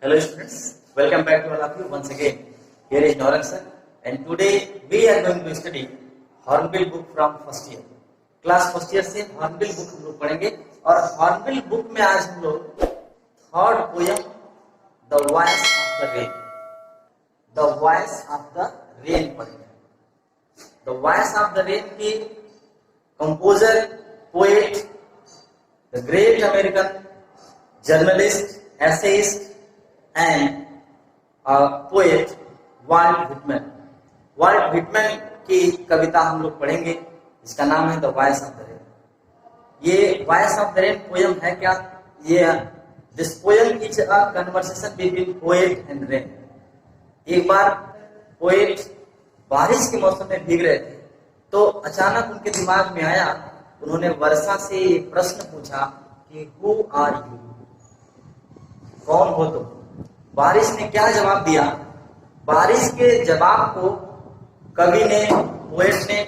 Hello students, welcome back to all of you once again. Here is Noran sir and today we are going to study Hornbill book from first year. Class first year से hornbill book हम लोग पढ़ेंगे और hornbill book में आज हम लोग third poem the voice of the rain, the voice of the rain पढ़ेंगे। The voice of the rain की composer, poet, the great American journalist, essayist and poet Walt Whitman. Walt Whitman की कविता हम लोग पढ़ेंगे, इसका नाम है the voice of the rain. ये voice of the rain poem है क्या? ये this poem is a conversation between poet and rain. एक बार पोएट बारिश के मौसम में भीग रहे थे तो अचानक उनके दिमाग में आया, उन्होंने वर्षा से एक प्रश्न पूछा कि हु आर यू, कौन हो तुम? बारिश ने क्या जवाब दिया? बारिश के जवाब को कवि ने, पोएट ने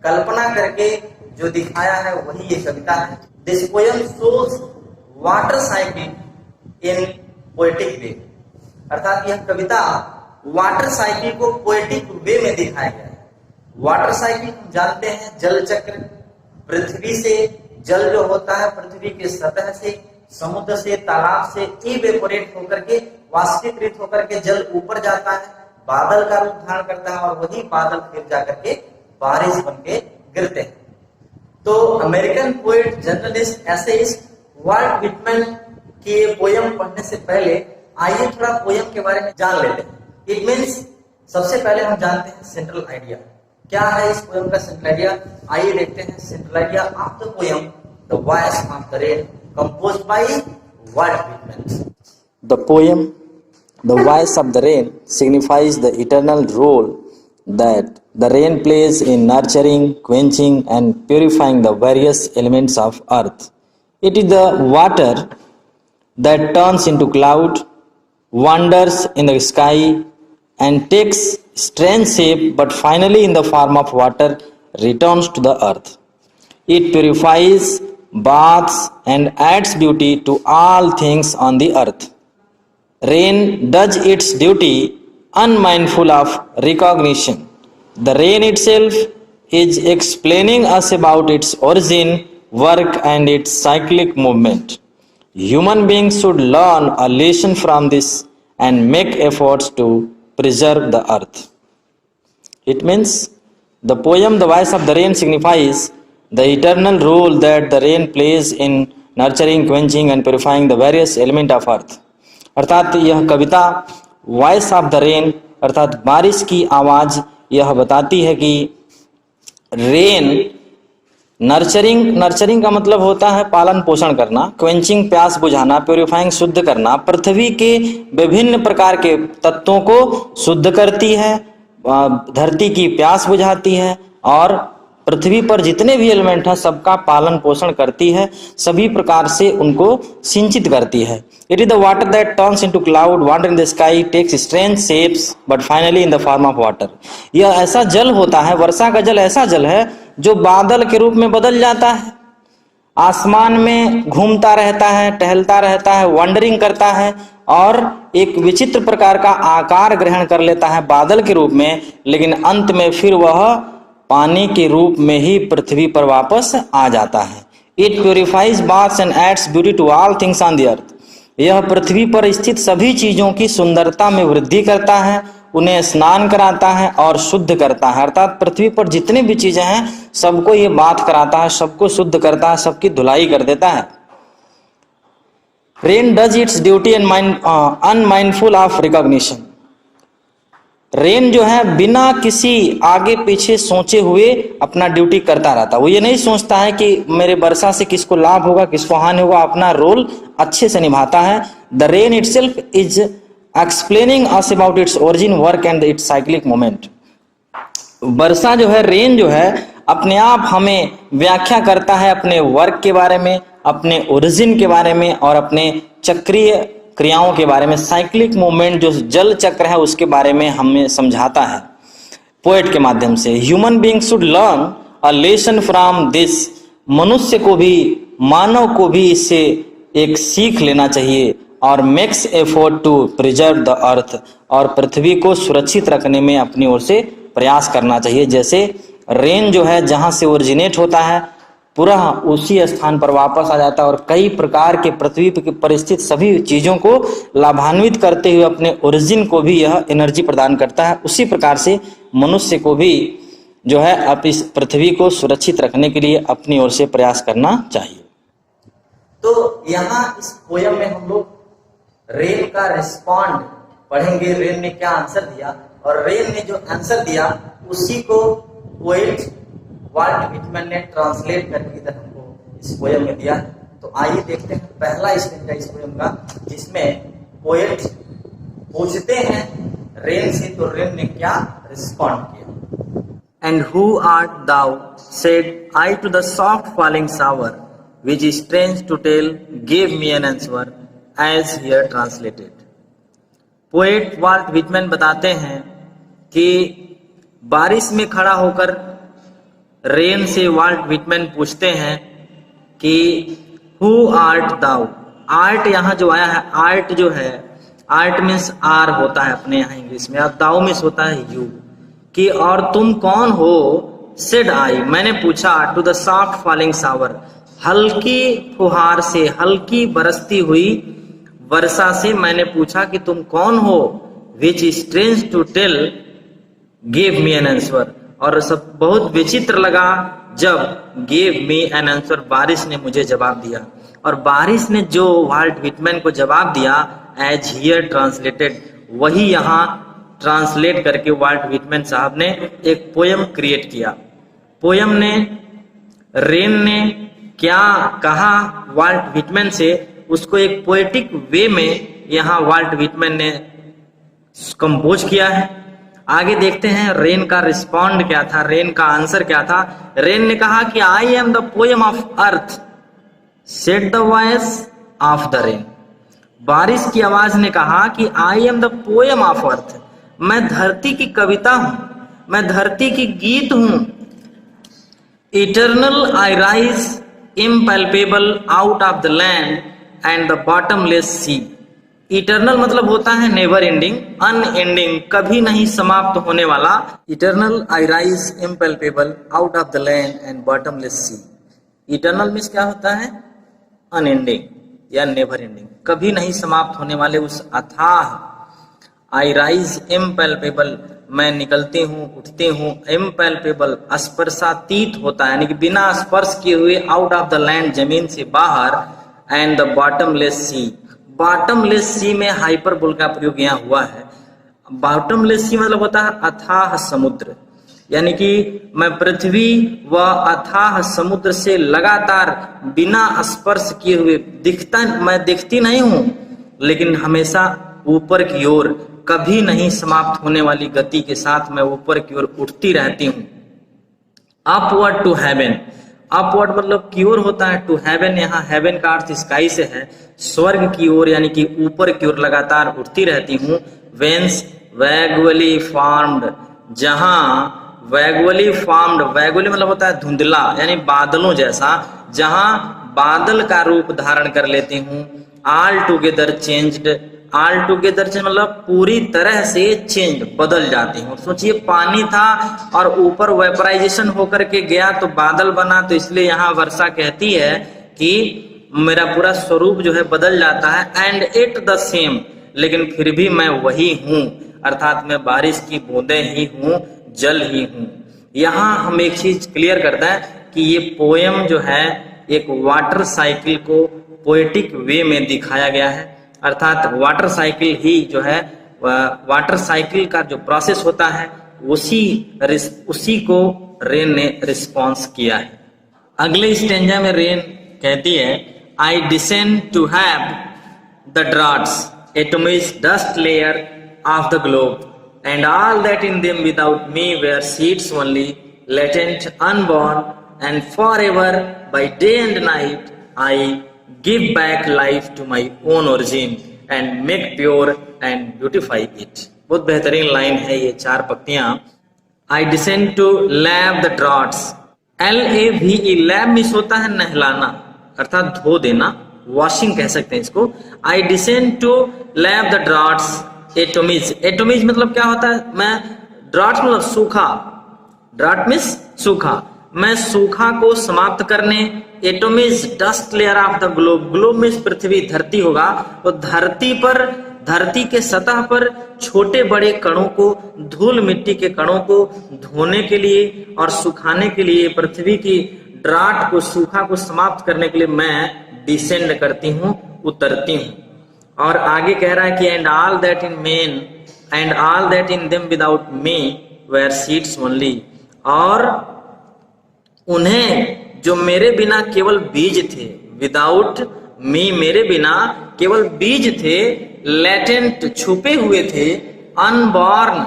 कल्पना करके जो दिखाया है वही ये कविता है। This poem shows water cycle in poetic वे, अर्थात यह कविता वाटर साइकिल को पोएटिक वे में दिखाया गया है। वाटर साइकिल हम जानते हैं, जल चक्र। पृथ्वी से जल जो होता है पृथ्वी के सतह से, समुद्र से, तालाब से इवेपोरेट होकर के, वाष्पीकृत होकर के जल ऊपर जाता है, बादल का रूप धारण करता है और वही बादल फिर जाकर के बारिश बन के गिरते हैं। तो American poet, journalist, essayist Walt Whitman की ये पोयम पढ़ने से पहले आइए थोड़ा पोयम के बारे में जान लेते हैं। इट मीन्स सबसे पहले हम जानते हैं सेंट्रल आइडिया। क्या है इस पोयम का सेंट्रल आइडिया? आइए देखते हैं central idea of the poem the voice of the rain composed by Walt Whitman. The poem, The Voice of the Rain, signifies the eternal role that the rain plays in nurturing, quenching, and purifying the various elements of earth. It is the water that turns into cloud, wanders in the sky, and takes strange shape, but finally, in the form of water, returns to the earth. It purifies, baths, and adds beauty to all things on the earth. Rain does its duty unmindful of recognition. The rain itself is explaining us about its origin, work, and its cyclic movement. Human beings should learn a lesson from this and make efforts to preserve the earth. It means the poem The Voice of the Rain signifies the eternal role that the rain plays in nurturing, quenching, and purifying the various elements of earth. अर्थात यह कविता voice of the rain अर्थात बारिश की आवाज यह बताती है कि रेन नर्चरिंग का मतलब होता है पालन पोषण करना, क्वेंचिंग प्यास बुझाना, प्यूरिफाइंग शुद्ध करना, पृथ्वी के विभिन्न प्रकार के तत्वों को शुद्ध करती है, धरती की प्यास बुझाती है और पृथ्वी पर जितने भी एलिमेंट हैं सबका पालन पोषण करती है, सभी प्रकार से उनको सिंचित करती है। It is the water that turns into cloud, wander in the sky, takes strange shapes but finally in the form of water. यह ऐसा जल होता है, वर्षा का जल ऐसा जल है जो बादल के रूप में बदल जाता है, आसमान में घूमता रहता है, टहलता रहता है, वंडरिंग करता है और एक विचित्र प्रकार का आकार ग्रहण कर लेता है बादल के रूप में, लेकिन अंत में फिर वह पानी के रूप में ही पृथ्वी पर वापस आ जाता है। It purifies baths and aids beauty to all things on the earth. यह पृथ्वी पर स्थित सभी चीजों की सुंदरता में वृद्धि करता है, उन्हें स्नान कराता है और शुद्ध करता है। अर्थात पृथ्वी पर जितने भी चीजें हैं सबको ये बात कराता है, सबको शुद्ध करता है, सबकी धुलाई कर देता है। Rain does it's duty and unmindful of recognition. Rain जो है बिना किसी आगे पीछे सोचे हुए अपना ड्यूटी करता रहता है। वो ये नहीं सोचता है कि मेरे वर्षा से किसको लाभ होगा, किसको हानि होगा, अपना रोल अच्छे से निभाता है। The rain itself is explaining us about its origin, work and its cyclic moment. वर्षा जो है, रेन जो है अपने आप हमें व्याख्या करता है अपने वर्क के बारे में, अपने ओरिजिन के बारे में और अपने चक्रीय क्रियाओं के बारे में, साइक्लिक मूवमेंट जो जल चक्र है उसके बारे में हमें समझाता है पोएट के माध्यम से। Human being should learn a lesson from this. मनुष्य को भी, मानव को भी इससे एक सीख लेना चाहिए और makes effort to preserve the earth, और पृथ्वी को सुरक्षित रखने में अपनी ओर से प्रयास करना चाहिए। जैसे रेन जो है जहाँ से ओरिजिनेट होता है पुनः उसी स्थान पर वापस आ जाता है और कई प्रकार के पृथ्वी पर परिस्थित सभी चीज़ों को लाभान्वित करते हुए अपने ओरिजिन को भी यह एनर्जी प्रदान करता है। उसी प्रकार से मनुष्य को भी जो है अब इस पृथ्वी को सुरक्षित रखने के लिए अपनी ओर से प्रयास करना चाहिए। तो यहाँ इस पोयम में हम लोग रेन का रिस्पॉन्ड पढ़ेंगे, रेन ने क्या आंसर दिया, और रेन ने जो आंसर दिया उसी को पोएट वाल्ट व्हिटमैन ने ट्रांसलेट करके इधर हमको इस पोयम में दिया। तो आइए देखते हैं पहला स्टेंजा इस पोयम का, जिसमें पोएट पूछते हैं रेन से, तो रेन ने क्या रिस्पॉन्ड किया। And who art thou, said I to the soft falling shower, which is strange to tell, gave me an answer, as here translated. Poet Walt Whitman बताते हैं कि बारिश में खड़ा होकर रेन से वाल्ट व्हिटमैन पूछते हैं कि हु आर्ट दाउ। आर्ट यहाँ जो आया है, आर्ट जो है, आर्ट मीन्स आर होता है अपने यहाँ इंग्लिश में, और दाउ मीन्स होता है यू, कि और तुम कौन हो। सेड आई, मैंने पूछा, to the soft falling shower, हल्की फुहार से, हल्की बरसती हुई वर्षा से मैंने पूछा कि तुम कौन हो। Which strange to tell give me an answer, और सब बहुत विचित्र लगा जब गिव मी एन आंसर, बारिश ने मुझे जवाब दिया। और बारिश ने जो वाल्ट व्हिटमैन को जवाब दिया, एज हियर ट्रांसलेटेड, वही यहाँ ट्रांसलेट करके वाल्ट व्हिटमैन साहब ने एक पोयम क्रिएट किया। पोयम ने रेन ने क्या कहा वाल्ट व्हिटमैन से, उसको एक पोएटिक वे में यहाँ वाल्ट व्हिटमैन ने कंपोज किया है। आगे देखते हैं रेन का रिस्पॉन्ड क्या था, रेन का आंसर क्या था। रेन ने कहा कि I am the poem of earth, said the voice of the rain. बारिश की आवाज ने कहा कि I am the poem of earth, मैं धरती की कविता हूं, मैं धरती की गीत हूं। Eternal I rise impalpable out of the land and the bottomless sea. Eternal मतलब होता है नेवर एंडिंग, अनएंडिंग, कभी नहीं समाप्त होने वाला। Eternal I rise impalpable out of the land and bottomless sea. Eternal means क्या होता है, अनएंडिंग या नेवर एंडिंग, कभी नहीं समाप्त होने वाले उस अथाह। आई राइज इम्पैल्पेबल, मैं निकलती हूँ, उठती हूँ। इम्पैल्पेबल स्पर्शातीत होता है, यानी कि बिना स्पर्श किए हुए, आउट ऑफ द लैंड, जमीन से बाहर। And the bottomless sea, bottomless sea में हाइपरबोल का प्रयोग यहाँ हुआ है। बॉटमलेस सी मतलब होता है अथाह समुद्र, यानी कि मैं पृथ्वी व अथाह समुद्र से लगातार बिना स्पर्श किए हुए मैं दिखती नहीं हूं, लेकिन हमेशा ऊपर की ओर, कभी नहीं समाप्त होने वाली गति के साथ मैं ऊपर की ओर उठती रहती हूँ। अपवर्ड टू हेवन, अपवर्ड मतलब की ओर होता है, टू हेवन यहाँ हेवन का अर्थ स्काई से है, स्वर्ग की ओर, यानी कि ऊपर की ओर लगातार उठती रहती हूँ। वेंस वैगुअली फॉर्म्ड, जहाँ वैगुअली फॉर्म्ड, वैगुअली मतलब होता है धुंधला, यानी बादलों जैसा, जहां बादल का रूप धारण कर लेती हूँ। All together changed, all together change मतलब पूरी तरह से चेंज, बदल जाती हूँ। सोचिए पानी था और ऊपर वेपराइजेशन होकर के गया तो बादल बना, तो इसलिए यहाँ वर्षा कहती है कि मेरा पूरा स्वरूप जो है बदल जाता है। एंड इट द सेम, लेकिन फिर भी मैं वही हूँ, अर्थात मैं बारिश की बूंदें ही हूँ, जल ही हूं। यहां हम एक चीज क्लियर करते हैं कि ये पोएम जो है एक वाटर साइकिल को पोएटिक वे में दिखाया गया है, अर्थात वाटर साइकिल ही जो है, वाटर साइकिल का जो प्रोसेस होता है उसी को रेन ने रिस्पॉन्स किया है। अगले स्टेंजा में रेन कहती है, I descend to have the droughts, atomic dust layer of the globe, and all that in them without me were seeds only, latent, unborn, and forever by day and night I give back life to my own origin and make pure and beautify it। बहुत बेहतरीन line है ये, चार पंक्तियां। I descend to lave the draughts, LAVE, lab miss होता है नहलाना, अर्थात धो देना, वॉशिंग कह सकते हैं इसको। I descend to lave the droughts atomies. Atomies मतलब क्या होता है, मैं ड्रॉट्स मतलब सूखा, ड्रॉट मीन्स सूखा, मैं सूखा को समाप्त करने, atomies dust layer of the globe, globe means पृथ्वी, धरती होगा, तो धरती पर, धरती के सतह पर छोटे बड़े कणों को, धूल मिट्टी के कणों को धोने के लिए और सुखाने के लिए, पृथ्वी की ड्राट को, सूखा को समाप्त करने के लिए मैं डिसेंड करती हूँ, उतरती हूँ। और आगे कह रहा है कि and all that in men and all that in them without me were seeds only, और उन्हें जो मेरे बिना केवल बीज थे, विदाउट मी मेरे बिना केवल बीज थे, लेटेंट छुपे हुए थे, अनबॉर्न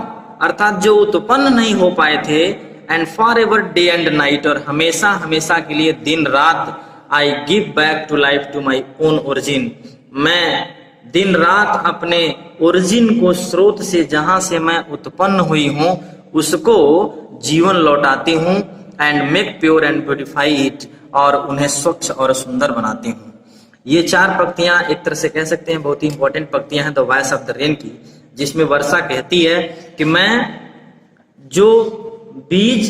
अर्थात जो उत्पन्न नहीं हो पाए थे, and forever day and night और हमेशा हमेशा के लिए दिन रात, I give back to life to my own origin, मैं दिन रात अपने ओरिजिन को, स्रोत से जहां से मैं उत्पन्न हुई हूं उसको जीवन लौटाती हूं, and make pure and beautify it, और उन्हें स्वच्छ और सुंदर बनाती हूँ। ये चार पंक्तियां एक तरह से कह सकते हैं बहुत ही इंपॉर्टेंट पंक्तियां हैं the voice of the rain की, जिसमें वर्षा कहती है कि मैं जो बीज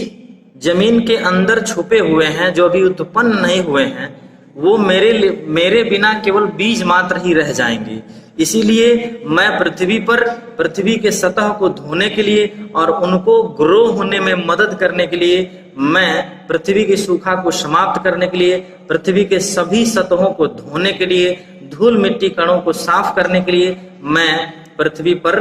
जमीन के अंदर छुपे हुए हैं, जो अभी उत्पन्न नहीं हुए हैं, वो मेरे बिना केवल बीज मात्र ही रह जाएंगे। इसीलिए मैं पृथ्वी पर, पृथ्वी के सतह को धोने के लिए और उनको ग्रो होने में मदद करने के लिए, मैं पृथ्वी के सूखा को समाप्त करने के लिए, पृथ्वी के सभी सतहों को धोने के लिए, धूल मिट्टी कणों को साफ करने के लिए मैं पृथ्वी पर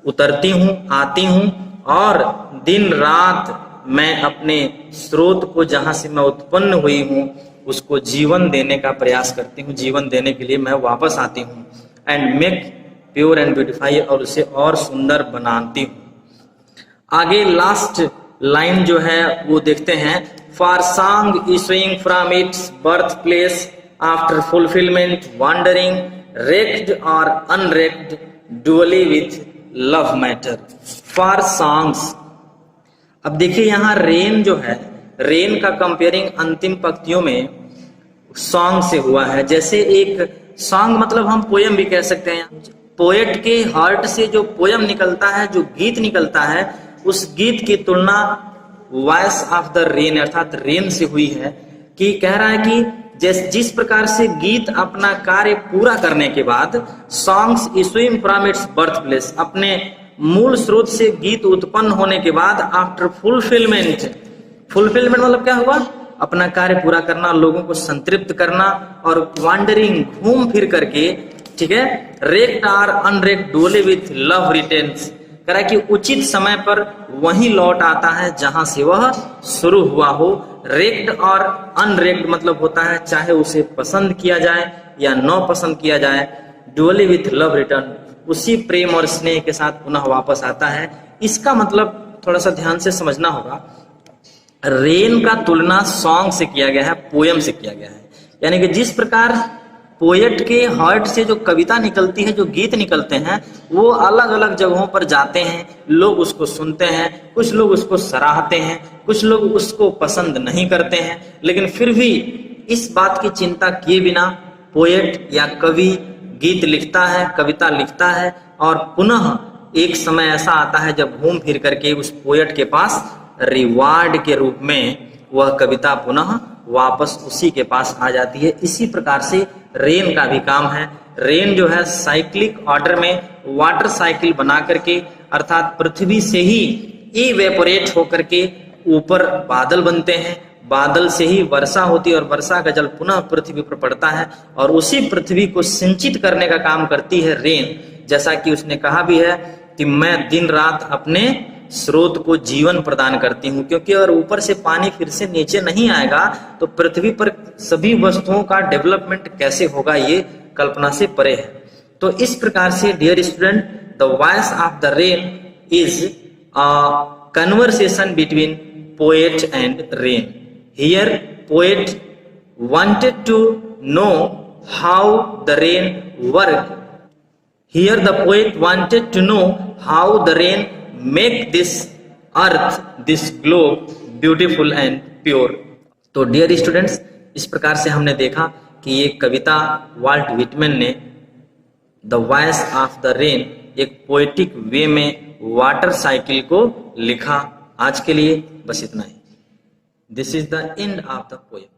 उतरती हूँ, आती हूँ, और दिन रात मैं अपने स्रोत को, जहां से मैं उत्पन्न हुई हूँ, उसको जीवन देने का प्रयास करती हूँ, जीवन देने के लिए मैं वापस आती हूँ, and make pure and beautify, और उसे और सुंदर बनाती हूँ। आगे लास्ट लाइन जो है वो देखते हैं, for song issuing from its birth place after fulfilment, wandering reck'd और unreck'd duly with love matter. For songs, अब देखिए यहाँ रेन जो है, रेन का कंपेयरिंग अंतिम पंक्तियों में सॉन्ग से हुआ है। जैसे एक सॉन्ग मतलब हम पोयम भी कह सकते हैं, पोएट के हार्ट से जो पोयम निकलता है, जो गीत निकलता है, उस गीत की तुलना वॉइस ऑफ द रेन अर्थात रेन से हुई है। कि कह रहा है कि जिस प्रकार से गीत अपना कार्य पूरा करने के बाद, songs issuing from its birth place, अपने मूल स्रोत से गीत उत्पन्न होने के बाद, आफ्टर फुलफिलमेंट, फुलफिलमेंट मतलब क्या हुआ, अपना कार्य पूरा करना, लोगों को संतृप्त करना, और वॉन्डरिंग घूम फिर करके, ठीक है, रेक्ड और अनरेक्ड डोले विथ लव रिटेन्स, कह रहा है कि उचित समय पर वही लौट आता है जहां से वह शुरू हुआ हो। रेक्ड और अनरेक्ड मतलब होता है चाहे उसे पसंद किया जाए या न पसंद किया जाए, डुअली विथ लव रिटर्न, उसी प्रेम और स्नेह के साथ पुनः वापस आता है। इसका मतलब थोड़ा सा ध्यान से समझना होगा, रेन का तुलना सॉन्ग से किया गया है, पोयम से किया गया है। यानी कि जिस प्रकार पोएट के हार्ट से जो कविता निकलती है, जो गीत निकलते हैं, वो अलग अलग जगहों पर जाते हैं, लोग उसको सुनते हैं, कुछ लोग उसको सराहते हैं, कुछ लोग उसको पसंद नहीं करते हैं, लेकिन फिर भी इस बात की चिंता किए बिना पोएट या कवि गीत लिखता है, कविता लिखता है, और पुनः एक समय ऐसा आता है जब घूम फिर करके उस पोएट के पास रिवार्ड के रूप में वह कविता पुनः वापस उसी के पास आ जाती है। इसी प्रकार से रेन का भी काम है। रेन जो है साइक्लिक ऑर्डर में वाटर साइकिल बना करके, अर्थात पृथ्वी से ही इवेपोरेट होकर के ऊपर बादल बनते हैं, बादल से ही वर्षा होती है और वर्षा का जल पुनः पृथ्वी पर पड़ता है, और उसी पृथ्वी को सिंचित करने का काम करती है रेन। जैसा कि उसने कहा भी है कि मैं दिन रात अपने स्रोत को जीवन प्रदान करती हूँ, क्योंकि अगर ऊपर से पानी फिर से नीचे नहीं आएगा तो पृथ्वी पर सभी वस्तुओं का डेवलपमेंट कैसे होगा, ये कल्पना से परे है। तो इस प्रकार से dear student, the voice of the rain is a conversation between poet and rain. Here poet wanted to know how the rain work. Here the poet wanted to know how the rain make this earth, this globe beautiful and pure. तो dear students, इस प्रकार से हमने देखा कि ये कविता volt Whitman ने the voice of the rain एक पोएटिक वे में वाटर साइकिल को लिखा। आज के लिए बस इतना ही। This is the end of the poem.